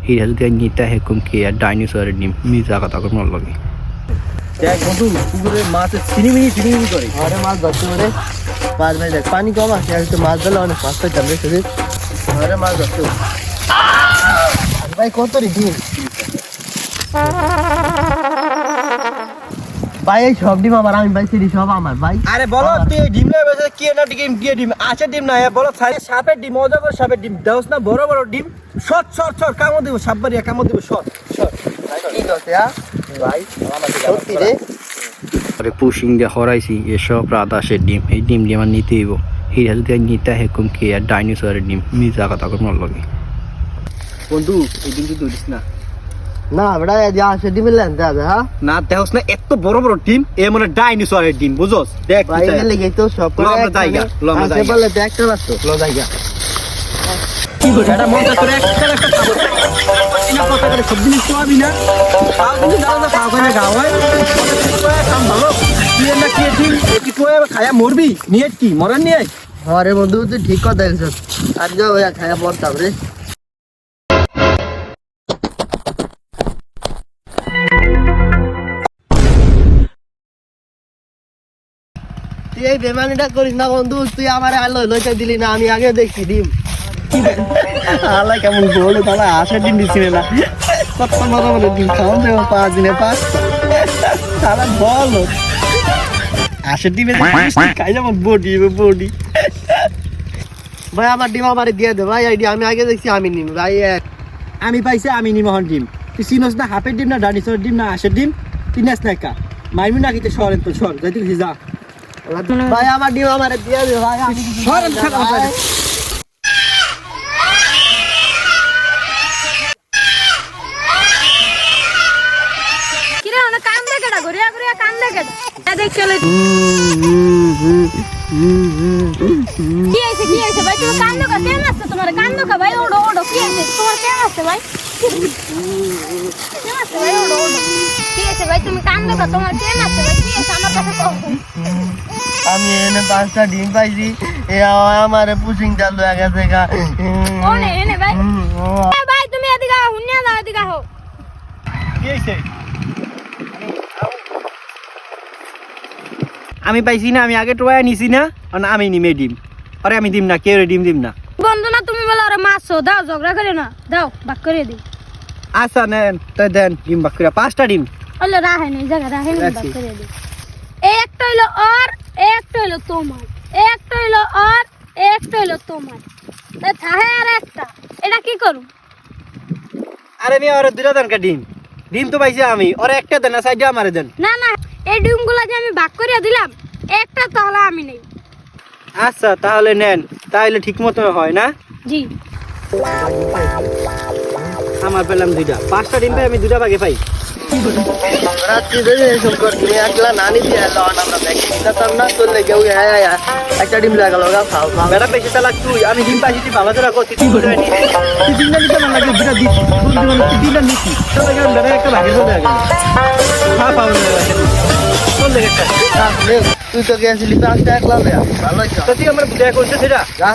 হিরা যদি নিতে হেকুম কি আর ডাইনোসরের ডিম মিজা কথা করে মন লাগে দেখ বন্ধু পুকুরে মাছ চিনিমিনি করে আরে মাছ ধরতে পারে মাছ ভাই দেখ পানি কম আছে আর একটু মাছ ধরলে অনেক মাছ পাইতাম রে শুধু আরে মাছ ধরতে ভাই কত রে ডিম ভাই এই সব ডিম আমার আমি ভাই সেটি সব আমার ভাই আরে বলো তুই ডিম লয়ে বসে কি না ডিম দিয়ে ডিম আছে ডিম না বলো সাপের ডিম অজগর সাপের ডিম দাওস না বড় বড় ডিম শর্ট কামড় দিব সাপ বাড়িয়া কামড় দিব শর্ট কি করছে ভাই সত্যি রে আরে পুশিং দিয়ে হরাইছি এসব রাধাসের ডিম এই ডিম দিয়ে আমার নিতে হইব হিরা যদি নিতে হেকুম কি আর ডাইনোসরের ডিম মিজা কথা করে মন লাগে বন্ধু এই ডিম তুই ধরিস না না বেটা যা আছে ডিম লেন দাদা হ্যাঁ না দেওস না এত বড় বড় ডিম এ মানে ডাইনোসরের ডিম বুঝছস দেখ ভাই এর লাগি তো সব করে লম্বা জায়গা আছে বলে দেখতে পাচ্ছ লো জায়গা কি করে এটা মন করে একটা খাবো ইনা কথা করে সব জিনিস খাবি না খাও কিন্তু দাও না খাও করে গাও হয় কাম ভালো তুই না কি ঠিক এটি কই খায়া মরবি নিয়ে কি মরার নিয়ে আরে বন্ধু তুই ঠিক কথা দেখছিস আর যাও ওয়া খায়া পড়তাম রে তুই এই বেমানিটা করিস না বন্ধু তুই আমার আলো লইতে দিলি না আমি আগে দেখছি ডিম আল্লাহ কেমন বলে তাহলে আশা ডিম দিছি না কত বড় বড় ডিম খাওয়ান দেবো 5 দিনে 5 তাহলে বলো আশা ডিমে খাই যাবো বডি ভাই আমার ডিম আমার দিয়ে দে ভাই আইডি আমি আগে দেখছি আমি নিম ভাই আমি পাইছি আমি নিমহন ডিম তুই চিনস না হাফের ডিম না ডাইনোসরের ডিম না আশের ডিম তুই নেস না কা মাইমি না কিতে সরেন তো সর যাই তুই যা ভাই আমার ডিম আমার দিয়ে দে ভাই আমি সরেন থাকা কিরে ওনা কান্দে কেডা ঘুরিয়া ঘুরিয়া কান্দে কেডা দেখ চলে কি আছে ভাই তুমি কান্দো কা কেন আসছে তোমার কান্দো কা ভাই ওড়ো কি আছে তোমার কেন আসছে ভাই কেন আসছে ভাই ওড়ো কি আছে ভাই তুমি কান্দো কা তোমার কেন আসছে ভাই কি আছে আমার কাছে কও আমি এনে 5টা ডিম পাইছি এ আমারে পুশিং চালু আগে থেকে এনে ভাই ভাই তুমি এদিকে আও হুনিয়া দাও এদিকে আও কি হইছে আমি পাইছি না আমি আগে ট্রয়া নিছি না আমি নিমে ডিম আরে আমি ডিম না কেউ ডিম দিম না বন্ধু না তুমি বলো আরে মাছ দাও ঝগড়া করে না দাও ভাগ করে দিই আচ্ছা নেন তাই দেন ডিম বাকুরা 5টা ডিম ওলে রাহে নেই জায়গা রাহে নেই ভাগ করে দিই একটা হইলো আর একটা হইলো তোমার একটা হইলো আর একটা হইলো তোমার তা থাহে আর একটা এটা কি করব আরে আমি আর দুইটা দেন কা ডিম ডিম তো পাইছি আমি আর একটা দেন না সাইডে আমারে দেন না না এই ডিমগুলো যে আমি ভাগ করে দিলাম একটা তাহলে আমি নেই আচ্ছা তাহলে নেন তাহলে ঠিক মতো হয় না জি আমার পেলাম 2টা 5টা ডিম পাই আমি 2টা ভাগে পাই রাত্রি ধরে এসব কর তুমি একলা নানি দিয়ে এলো আমরা দেখি দিতাম না চলে গেও একটা ডিম লাগালো খাও খাও বেটা পেছে চালাক তুই আমি ডিম পাইছি তুই ভালো করে করছিস তুই করে নি তুই ডিমটা নিতে না লাগে 2টা দিছি তুই ডিমটা নিছি তবে গেলাম বেটা একটা ভাগে চলে গেল খা পাও না কোন দেখে তুই তো গেছিলি 5টা একলা ভালো তো তুই আমার দেয়া করছিস সেটা যা